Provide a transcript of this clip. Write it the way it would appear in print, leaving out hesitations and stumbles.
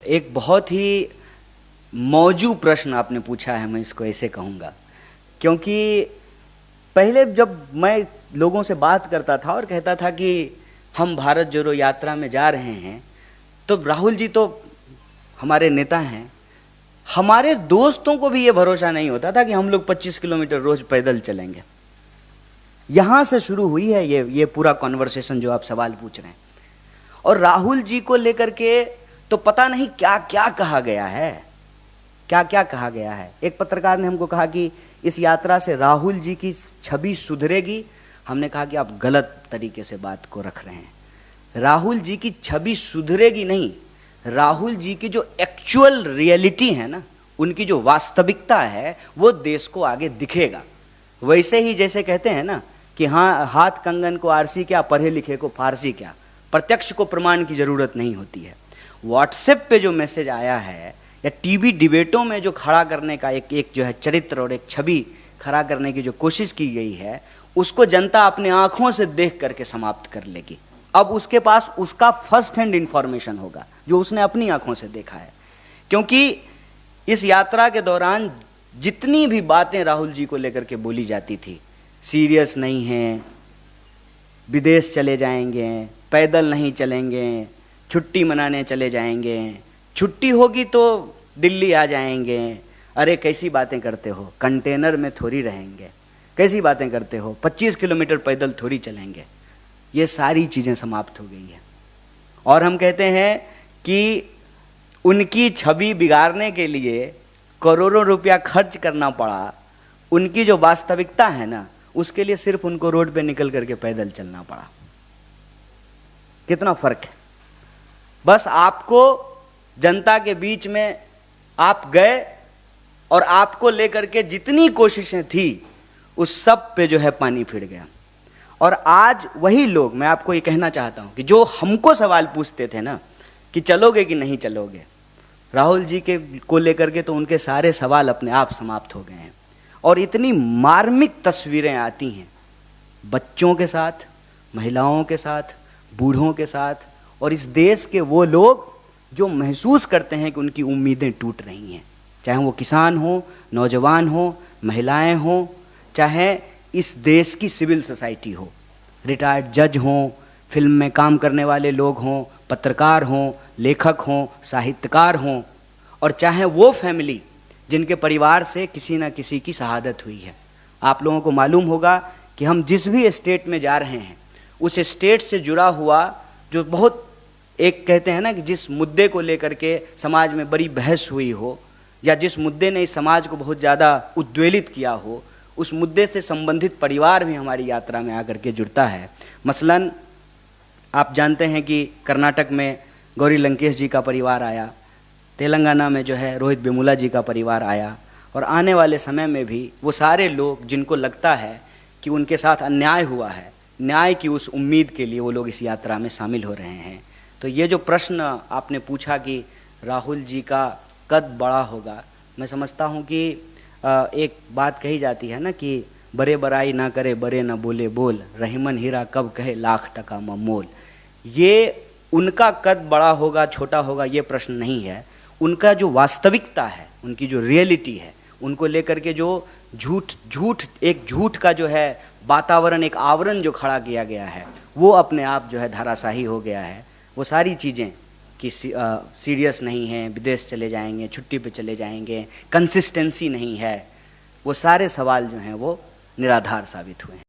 एक बहुत ही मौजू प्रश्न आपने पूछा है, मैं इसको ऐसे कहूँगा, क्योंकि पहले जब मैं लोगों से बात करता था और कहता था कि हम भारत जोड़ो यात्रा में जा रहे हैं, तो राहुल जी तो हमारे नेता हैं, हमारे दोस्तों को भी ये भरोसा नहीं होता था कि हम लोग 25 किलोमीटर रोज पैदल चलेंगे। यहाँ से शुरू हुई है ये पूरा कॉन्वर्सेशन जो आप सवाल पूछ रहे हैं। और राहुल जी को लेकर के तो पता नहीं क्या क्या कहा गया है, क्या क्या कहा गया है। एक पत्रकार ने हमको कहा कि इस यात्रा से राहुल जी की छवि सुधरेगी। हमने कहा कि आप गलत तरीके से बात को रख रहे हैं। राहुल जी की छवि सुधरेगी नहीं, राहुल जी की जो एक्चुअल रियलिटी है ना, उनकी जो वास्तविकता है, वो देश को आगे दिखेगा। वैसे ही जैसे कहते हैं ना कि हाँ, हाथ कंगन को आरसी क्या, पढ़े लिखे को फारसी क्या, प्रत्यक्ष को प्रमाण की जरूरत नहीं होती है। व्हाट्सएप पे जो मैसेज आया है या टीवी डिबेटों में जो खड़ा करने का एक जो है चरित्र और एक छवि खड़ा करने की जो कोशिश की गई है, उसको जनता अपने आंखों से देख करके समाप्त कर लेगी। अब उसके पास उसका फर्स्ट हैंड इंफॉर्मेशन होगा जो उसने अपनी आंखों से देखा है। क्योंकि इस यात्रा के दौरान जितनी भी बातें राहुल जी को लेकर के बोली जाती थी, सीरियस नहीं है, विदेश चले जाएंगे, पैदल नहीं चलेंगे, छुट्टी मनाने चले जाएंगे, छुट्टी होगी तो दिल्ली आ जाएंगे, अरे कैसी बातें करते हो, कंटेनर में थोड़ी रहेंगे, कैसी बातें करते हो, 25 किलोमीटर पैदल थोड़ी चलेंगे, ये सारी चीज़ें समाप्त हो गई हैं। और हम कहते हैं कि उनकी छवि बिगाड़ने के लिए करोड़ों रुपया खर्च करना पड़ा। उनकी जो वास्तविकता है ना, उसके लिए सिर्फ उनको रोड पे निकल करके पैदल चलना पड़ा। कितना फर्क है। बस आपको जनता के बीच में आप गए और आपको लेकर के जितनी कोशिशें थी उस सब पे जो है पानी फिर गया। और आज वही लोग, मैं आपको ये कहना चाहता हूं कि जो हमको सवाल पूछते थे ना कि चलोगे कि नहीं चलोगे, राहुल जी के को लेकर के तो उनके सारे सवाल अपने आप समाप्त हो गए हैं। और इतनी मार्मिक तस्वीरें आती हैं बच्चों के साथ, महिलाओं के साथ, बूढ़ों के साथ, और इस देश के वो लोग जो महसूस करते हैं कि उनकी उम्मीदें टूट रही हैं, चाहे वो किसान हो, नौजवान हो, महिलाएं हो, चाहे इस देश की सिविल सोसाइटी हो, रिटायर्ड जज हों, फिल्म में काम करने वाले लोग हों, पत्रकार हों, लेखक हों, साहित्यकार हों, और चाहे वो फैमिली जिनके परिवार से किसी न किसी की शहादत हुई है। आप लोगों को मालूम होगा कि हम जिस भी स्टेट में जा रहे हैं, उस स्टेट से जुड़ा हुआ जो बहुत, एक कहते हैं ना कि जिस मुद्दे को लेकर के समाज में बड़ी बहस हुई हो, या जिस मुद्दे ने इस समाज को बहुत ज़्यादा उद्वेलित किया हो, उस मुद्दे से संबंधित परिवार भी हमारी यात्रा में आकर के जुड़ता है। मसलन आप जानते हैं कि कर्नाटक में गौरी लंकेश जी का परिवार आया, तेलंगाना में जो है रोहित वेमुला जी का परिवार आया, और आने वाले समय में भी वो सारे लोग जिनको लगता है कि उनके साथ अन्याय हुआ है, न्याय की उस उम्मीद के लिए वो लोग इस यात्रा में शामिल हो रहे हैं। तो ये जो प्रश्न आपने पूछा कि राहुल जी का कद बड़ा होगा, मैं समझता हूँ कि एक बात कही जाती है ना कि बड़े बड़ाई ना करे, बड़े ना बोले बोल, रहीमन हीरा कब कहे लाख टका मोल। ये उनका कद बड़ा होगा छोटा होगा ये प्रश्न नहीं है, उनका जो वास्तविकता है, उनकी जो रियलिटी है, उनको लेकर के जो झूठ का जो है वातावरण, एक आवरण जो खड़ा किया गया है, वो अपने आप जो है धराशाही हो गया है। वो सारी चीज़ें कि सीरियस नहीं है, विदेश चले जाएंगे, छुट्टी पे चले जाएंगे, कंसिस्टेंसी नहीं है, वो सारे सवाल जो हैं वो निराधार साबित हुए हैं।